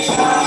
Amen.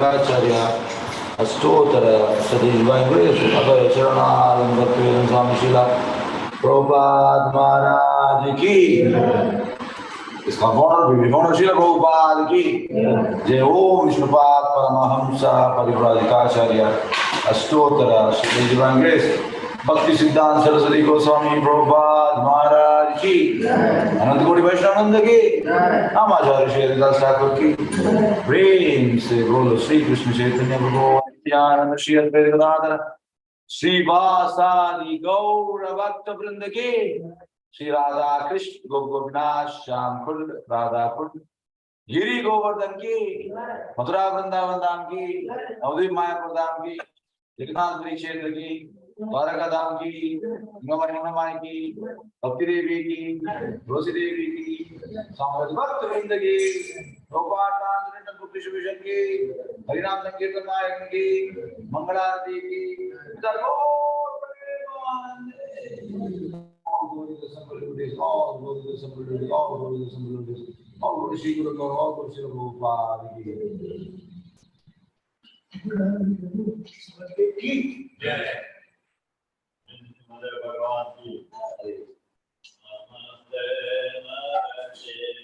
Prabhupadikacharya Astotara Sati Divine Grace Abhay Charanarvind Bhaktivedanta Swami Srila Prabhupada Maharaj Ki. इसका गौरव भी गौरव श्रील प्रभुपाद की जय। ओम Vishnupad Paramahansa परिव्राजकाचार्य अष्टोत्तर Shri divine grace भक्ति सिद्धांत सरस्वती गोस्वामी प्रभुपाद महाराज की, अनंत कोटि वैष्णववृंद की, हम आचार्य श्री हरिदास ठाकुर की प्रेम से बोलो श्री कृष्ण चैतन्य प्रभु नित्यानंद श्री अद्वैत गदाधर श्रीवासादि गौर भक्त वृंद की, श्री राधा कृष्ण गोपिनाथ श्याम कुंड राधा कुंड गिरी गोवर्धन की, मथुरा वृंदावन धाम की, नवदीप मायापुर धाम की, जगन्नाथपुरी क्षेत्र की, द्वारका धाम की, माई की, भक्ति देवी की, रोसी देवी की, भक्त वृंद की, की, हरिनाम संकीर्तन नायक की, मंगलारती की, all glory to the Sample Devotees, all glory to the Sample Devotees, all glory to the Sample Devotees, all glory to Sri Guru Gaur, all glory to Sri Prabhupada ki. Jai. Mother Bhagavan ki. Namaste Narsimhaya.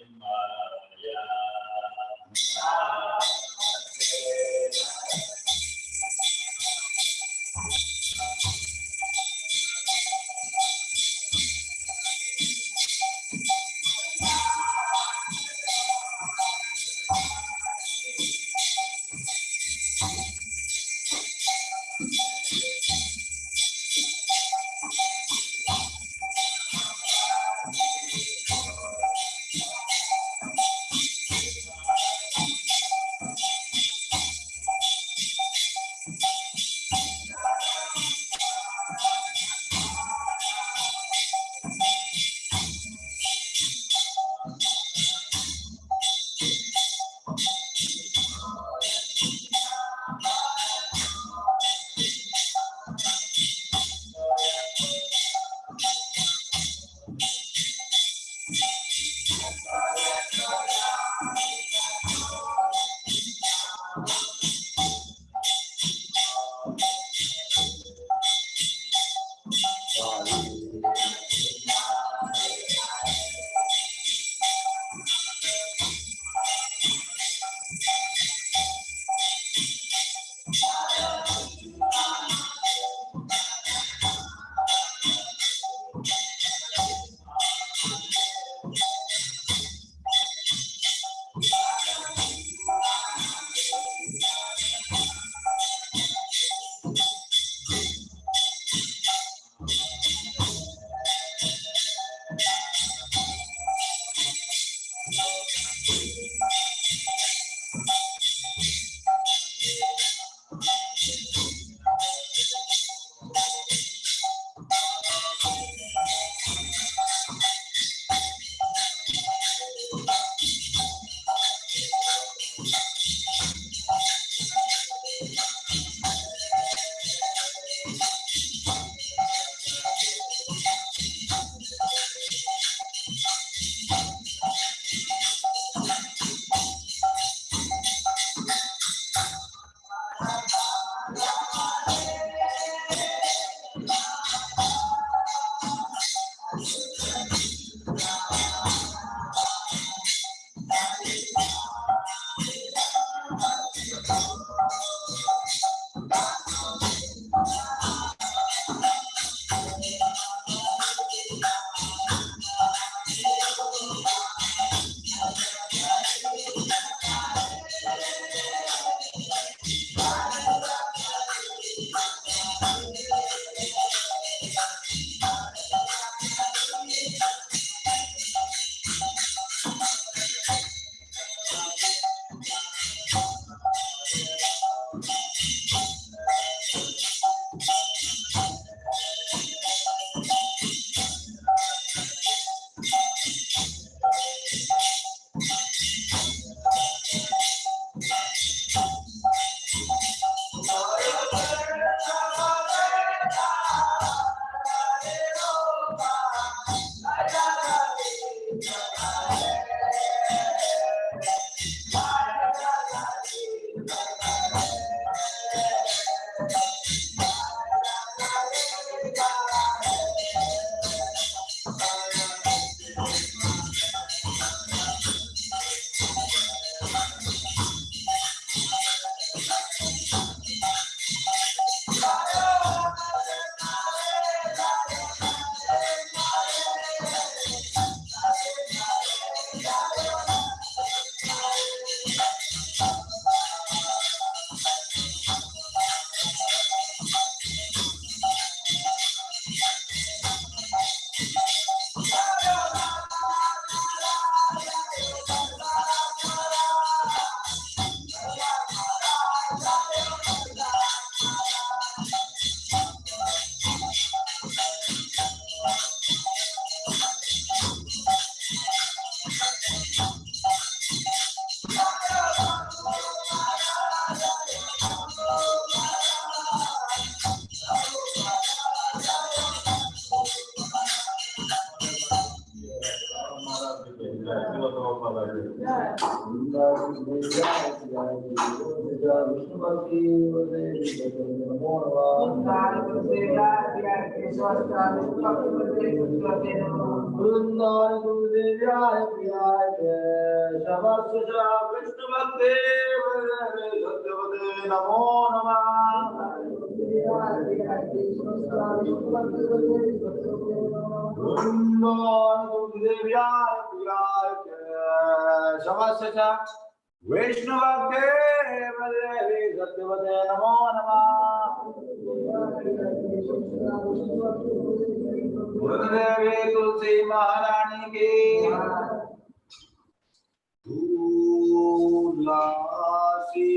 Gurudevi तुलसी महारानी की तुलसी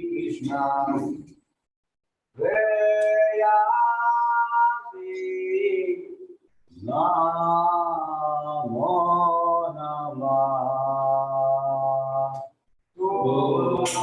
कृष्णा प्रेयसी नमो नमः तुलसी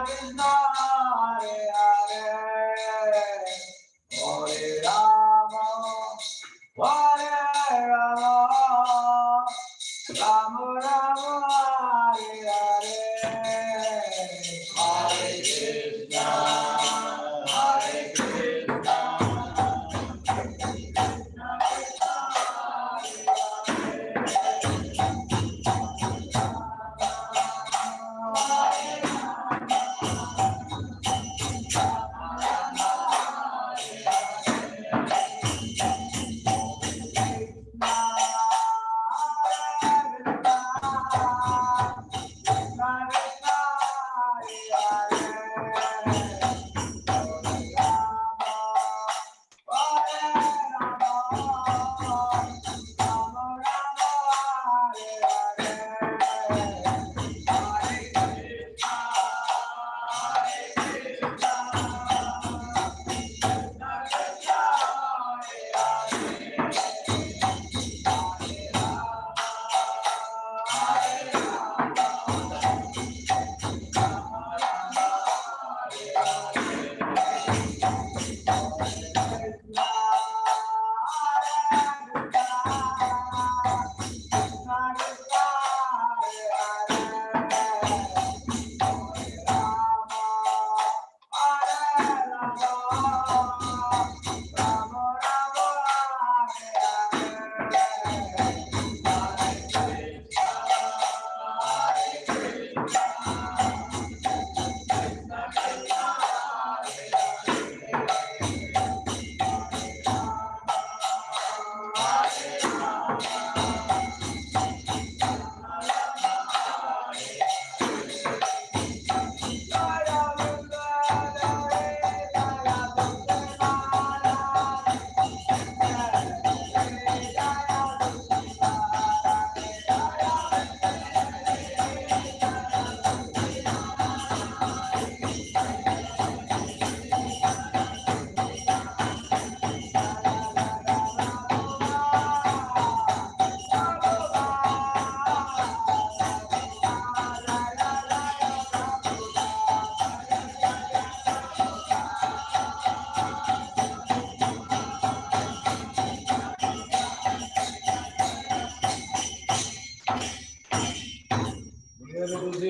Krishna Hare Hare Hare Rama Hare Rama Rama Rama Hare Hare Hare Krishna Hare Krishna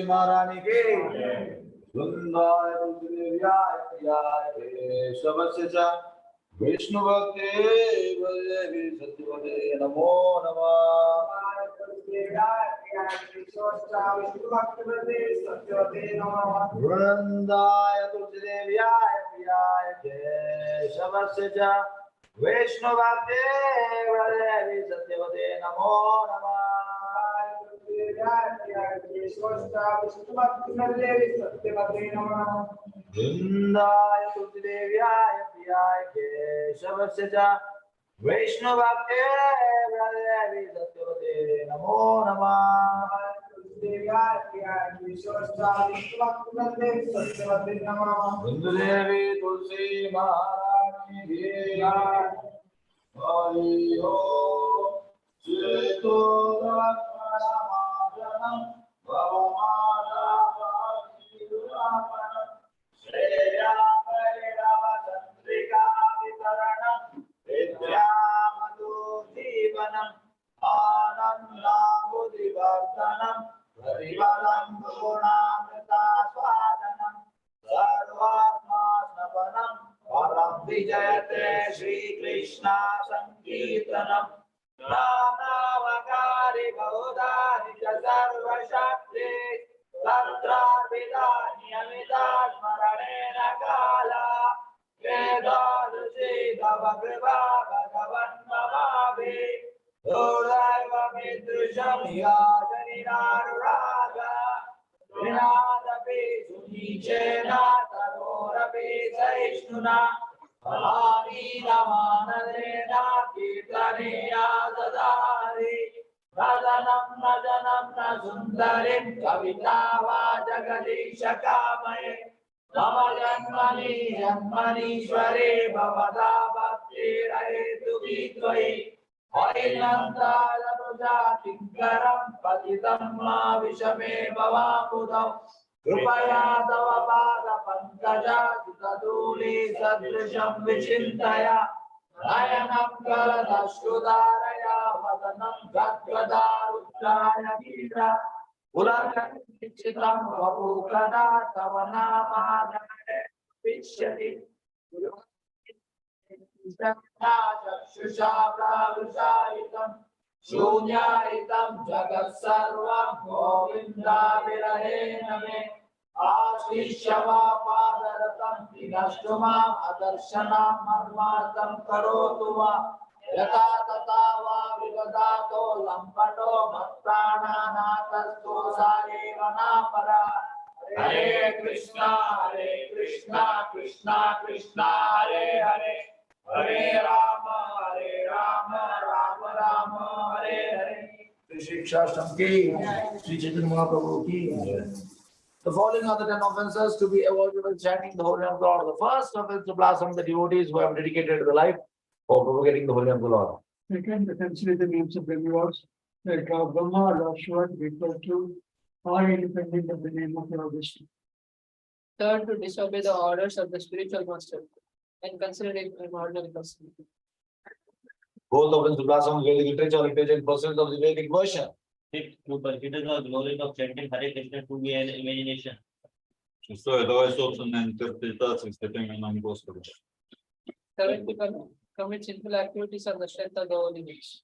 महारानी के वृंदाय तुलसीदेव्याय प्रियाय केशवस्य च विष्णु भक्ते देवी सत्यवते नमो नमः वृंदाय तुलसीदेव्याय प्रियाय केशवस्य च विष्णु भक्ते देवी सत्यवते नमो नमः वृंदाय तुलसीदेव्याय प्रियाय केशवस्य च वैष्णव भक्ते देवी सत्यवते नमो नमः बिंदुदेवी तुलसी महारानी की हरि ओम चेतो रक्षणमाजनम भवमानापादिरुरापणम श्रेया परिणवचन्द्रिका वितरणम विद्यामधु जीवनम आनन्दाबुधिवर्धनम हरिवरं गुणामृतास्वादनं सर्वात्मास्नपनं परं विजयते श्रीकृष्ण संकीर्तनम् नानावकारि बहुधानि च सर्वशक्ति तत्रार्पितान्यमिता स्मरणेन काला वेदादृशी तव कृपा भगवन्ममाभि दुर्दैवमीदृशं याचनिनानुरागा विनादपि सुनीचेन ततोरपि सहिष्णुना फलानीनमानदेन कीर्तनीया ददाति रजनं न सुन्दरीं कविता वा जगदीशकामये मम जन्मनीश्वरे भवता भक्तिरहेतुकी त्वयि Tinkaram Patitam Ma Vishame Bhavamudam Krupaya Tava Pada Pankaja Sutaduli Sadrisham Vichintaya Nayanam Kaladashrudaraya Vadanam Gadgadaruttaraya Gita Ulanam Chitam Vapukada Tavanama Vishyati Shushabravishaitam Shunyaitam Jagat Sarvam Govinda Virahena Me Ashishava Padaratam Dinashtumam Adarshanam Marmatam Karotuma Yata Tatava Vigadato Lampato Bhattana Natasto Sarevana Para Hare Krishna, Krishna Krishna, Hare Hare, Hare Rama, Rama Rama, Hare Hare. Shri Shastam ki, Shri Chaitanya Mahaprabhu ki. The following are the 10 offenses to be avoided while chanting the holy name of the Lord. The first offense to blaspheme the devotees who have dedicated their life for propagating the holy name of the Lord. Second, essentially the names of demigods like Brahma, Lord Shiva, refer to are independent of the name of Lord Vishnu. Third, to disobey the orders of the spiritual master and consider it an ordinary person. Both offenses to blaspheme Vedic literature or literature in pursuit of the Vedic version. Fifth, to consider the glory of chanting Hare Krishna to be an imagination. Шестое, давай собственную интерпретацию степени нам Господа. Seventh, to commit sinful activities on the strength of the holy books.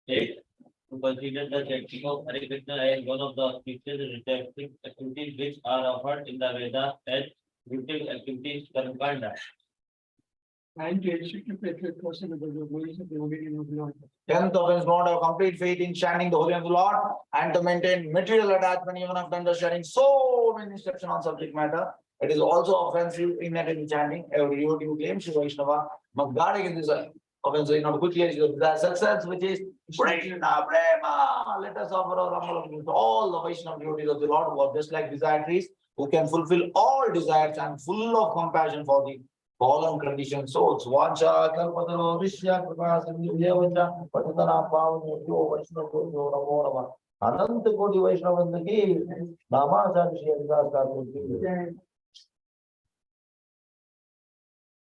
Eighth, to consider the chanting of Hare Krishna as one of the auspicious ritualistic activities which are offered in the Vedas as ritual activities karmakanda. And to instruct a faithful person about the ways of the holy name of the Lord. 10th offense, not have complete faith in chanting the holy name of the Lord and to maintain material attachment even after understanding so many instructions on subject matter. It is also offensive in chanting. Every devotee who claims Shiva Vaishnava must guard against this offensive in order to quickly achieve the success which is Prema. Let us offer our humble to all the Vaishnava devotees of the Lord who are just like desire trees, who can fulfill all desires and full of compassion for the fallen conditioned souls. Vancha kalpataro vishya kripa sindhya patitana pavano Vaishnava namo namah. Ananta Koti Vaishnava ki Nama Shri Haridas Thakur ki.